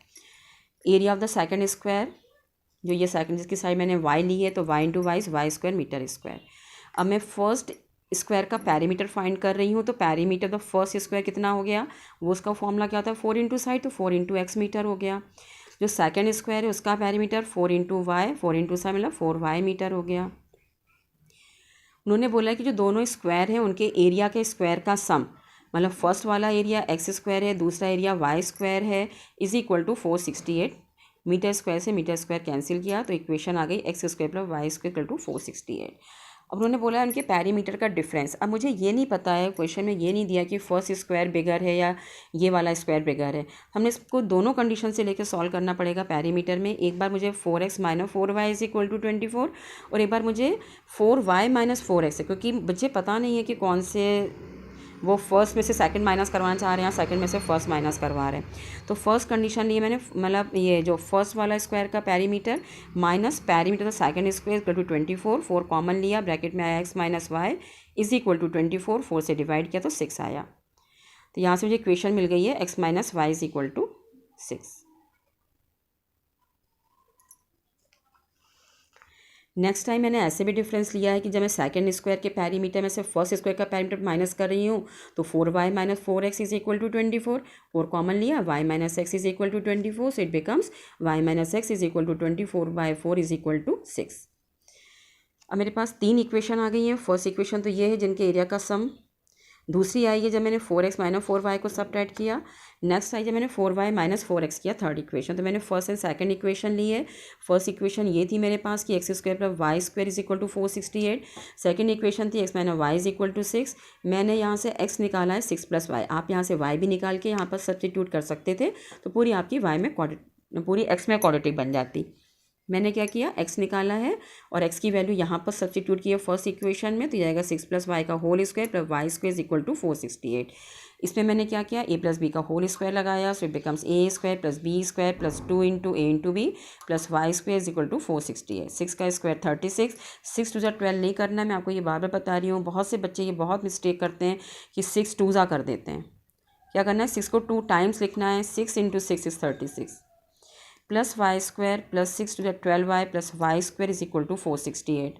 Area of the second square, जो ये सेकंड जिसकी साइड मैंने y ली है तो y into y y square metre square. अब मैं फर्स्ट स्क्वायर का पैरीमीटर फाइंड कर रही हूँ, तो पैरीमीटर द फर्स्ट स्क्वायर कितना हो गया, वो उसका फॉर्मूला क्या होता है 4 इंटू साइड, तो 4 इंटू एक्स मीटर हो गया। जो सेकंड स्क्वायर है उसका perimeter 4 into y, 4 into side मतलब 4y मीटर हो गया। उन्होंने बोला कि जो दोनों स्क्वायर हैं उनके एरिया के स्क्वायर का सम, मतलब फर्स्ट वाला एरिया एक्स स्क्वायर है, दूसरा एरिया वाई स्क्वायर है, is equal to 468। Metre square से मीटर स्क्वायर कैंसिल किया तो इक्वेशन आ गई x square plus y square equal to 468। अब उन्होंने बोला है उनके पैरीमीटर का डिफरेंस। अब मुझे ये नहीं पता है, क्वेश्चन में ये नहीं दिया कि फर्स्ट स्क्वायर बिगर है या ये वाला स्क्वायर बिगर है, हमने इसको दोनों कंडीशन से लेकर सॉल्व करना पड़ेगा पैरीमीटर में। एक बार मुझे 4x minus 4y is equal to 24 और एक बार मुझे 4y माइनस 4x है, क्योंकि बच्चे पता नहीं है कि कौन से वो फर्स्ट में से सेकंड माइनस करवाना चाह रहे हैं, सेकंड में से फर्स्ट माइनस करवा रहे हैं। तो फर्स्ट कंडीशन लिए मैंने, मतलब ये जो फर्स्ट वाला स्क्वायर का पैरीमीटर माइनस पैरीमीटर का second square equal to 24, 4 common लिया, ब्रैकेट में आया x minus y is equal to 24, 4 से डिवाइड किया तो 6 आया। तो यहाँ से मुझे इक्वेशन मिल गई है x minus y is equal to 6। Next time मैंने ऐसे भी डिफरेंस लिया है कि जब मैं सेकंड स्क्वायर के पैरीमीटर में से फर्स्ट स्क्वायर का पैरीमीटर माइनस कर रही हूँ तो 4y minus 4x is equal to 24, 4 common लिया, y minus x is equal to 24, so it becomes y minus x is equal to 24/4 is equal to 6। अब मेरे पास 3 इक्वेशन आ गई हैं। फर्स्ट इक्वेशन तो ये है जिनके एरिया का सम, दूसरी आई है जब मैंने 4x माइनस 4y को सबट्रैक्ट किया, नेक्स्ट आई जब मैंने 4y माइनस 4x किया, थर्ड इक्वेशन। तो मैंने फर्स्ट एंड सेकंड इक्वेशन ली है। फर्स्ट इक्वेशन ये थी मेरे पास कि x square plus y square is equal to 468। Second equation थी x minus y is equal to 6। मैंने यहाँ से x निकाला है 6 प्लस वाई, आप यहाँ से y भी निकाल के यहाँ पर सब्स्टिट्यूट कर सकते थे, तो पूरी आपकी y में पूरी x में क्वाड्रेटिक बन जाती। मैंने क्या किया, x निकाला है और x की वैल्यू यहाँ पर सब्स्टिट्यूट की है फर्स्ट इक्वेशन में, तो जाएगा 6 प्लस वाई का whole square plus y square is equal to 468। इसमें मैंने क्या किया, a प्लस बी का होल स्क्वायर लगाया, so it becomes a square plus b square plus 2 into a into b plus y square is equal to 468। 6 का square 36, 6 to ज़ा 12 नहीं करना, मैं आपको ये बार बार बता रही हूँ। बहुत से बच्चे ये बहुत मिस्टेक करते हैं कि 6 टू ज़ा कर देते हैं। क्या करना है, 6 को 2 टाइम्स लिखना है, 6 into 6 is 36 plus y square plus 6 to the 12y plus y square is equal to 468।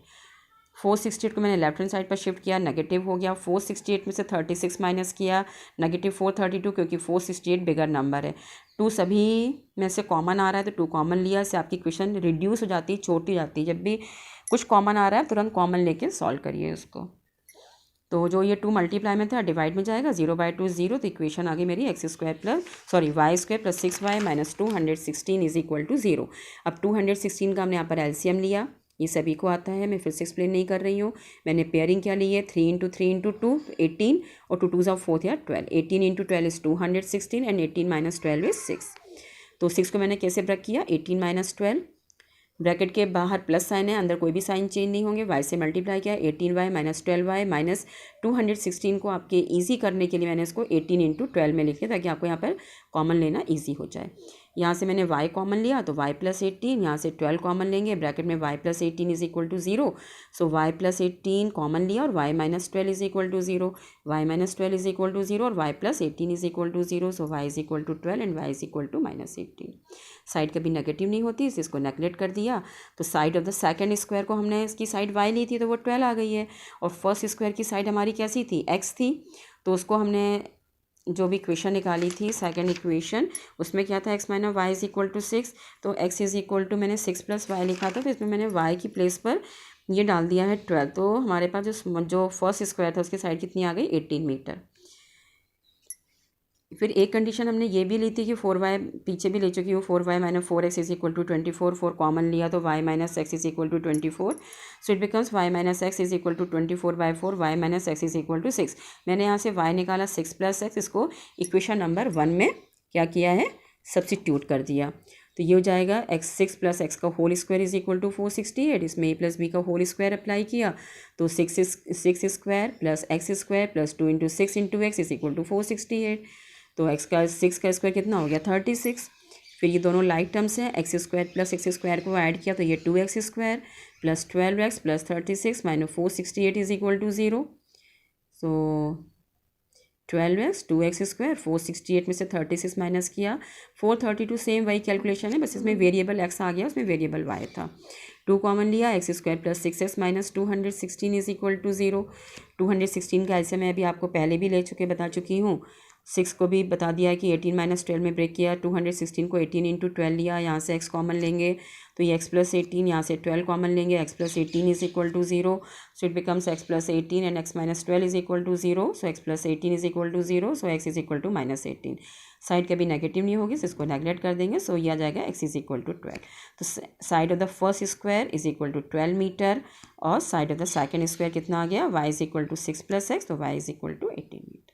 468 को मैंने लेफ्ट हैंड साइड पर शिफ्ट किया, नेगेटिव हो गया। 468 में से 36 माइनस किया, नेगेटिव 432, क्योंकि 468 बिगर नंबर है। 2 सभी में से कॉमन आ रहा है तो 2 कॉमन लिया, इससे आपकी क्वेश्चन रिड्यूस हो जाती है, छोटी जाती है। जब भी कुछ कॉमन आ रहा है तुरंत कॉमन लेके सॉल्व करिए उसको। तो जो ये 2 मल्टीप्लाई में था डिवाइड में जाएगा, 0/2 0, तो इक्वेशन आ गई मेरी y square plus 6y minus 216 is equal to 0। अब 216 का हमने यहाँ पर एलसीएम लिया, ये सभी को आता है, मैं फिर से एक्सप्लेन नहीं कर रही हूँ। मैंने पेयरिंग क्या ली है, 3 × 3 × 2 18 और 2 2 4 या 12। 18 × 12 इज़ 216 एंड 18 माइनस 12 इज़ 6। तो 6 को मैंने कैसे ब्रेक किया, 18 माइनस 12, ब्रैकेट के बाहर प्लस साइन है, अंदर कोई भी साइन चेंज नहीं होंगे, y से मल्टीप्लाई किया, 18y माइनस 12y माइनस 216 को आपके इजी करने के लिए मैंने इसको 18 × 12 में लिखे ताकि आपको यहाँ पर कॉमन लेना इजी हो जाए। यहाँ से मैंने y कॉमन लिया तो y प्लस 18, यहाँ से 12 कॉमन लेंगे, ब्रैकेट में y plus 18 is equal to 0, so y plus 18 common लिया और y minus 12 is equal to 0, y minus 12 is equal to 0 और y plus 18 is equal to 0, so y is equal to 12 and y is equal to minus 18। Side कभी negative नहीं होती, इसको neglect कर दिया, तो side of the second square को हमने इसकी साइड y ली थी तो वो 12 आ गई है, और फर्स्ट स्क्वायर की साइड हमारी कैसी थी, x थी, तो उसको हमने जो भी इक्वेशन निकाली थी सेकंड इक्वेशन उसमें क्या था, x minus y is equal to 6, तो x इज इक्वल टू मैंने 6 + y लिखा था, तो इसमें मैंने y की प्लेस पर ये डाल दिया है 12, तो हमारे पास जो फर्स्ट स्क्वायर था उसकी साइड कितनी आ गई, 18 मीटर। फिर एक कंडीशन हमने ये भी ली थी कि 4y पीछे भी ले चुकी हूँ, 4y minus 4x is equal to 24, 4 common लिया तो y minus x is equal to 24, so it becomes y minus x is equal to 24/4, y minus x is equal to 6। मैंने यहाँ से y निकाला 6 + x, इसको इक्वेशन नंबर 1 में क्या किया है, सब्सिट्यूट कर दिया, तो ये हो जाएगा 6 + x का whole square is equal to 468, इसमें a + b का होल स्क्वायर अप्लाई किया तो 6 square plus x square plus 2 × 6 × x is equal to 468, तो x का 6 का स्क्वायर कितना हो गया, 36। फिर ये दोनों लाइक टर्म्स हैं, x square plus x square को ऐड किया तो ये 2x square plus 12x plus 36 minus 468 is equal to 0, so 12x 2x square 468 में से 36 माइनस किया 432, सेम वही कैलकुलेशन है, बस इसमें वेरिएबल x आ गया, उसमें वेरिएबल y था। 2 कॉमन लिया, x square plus 6x minus 216 is equal to 0। 216 का ऐसे मैं अभी आपको पहले भी ले चुके बता चुकी हूँ, 6 को भी बता दिया कि 18 माइनस 12 में ब्रेक किया, 216 को 18 × 12 लिया, यहाँ से x कॉमन लेंगे तो ये x प्लस 18, यहाँ से 12 कॉमन लेंगे, x plus 18 is equal to 0, so it becomes x plus 18 and x minus 12 is equal to 0, so x plus 18 is equal to 0, so x is equal to minus 18। Side कभी negative नहीं होगी, इसको neglect कर देंगे, सो ये आ जाएगा x is equal to 12। तो side of the first square is equal to 12 metre और side of the second square कितना आ गया, y is equal to 6 + x, तो y is equal to 18 metre.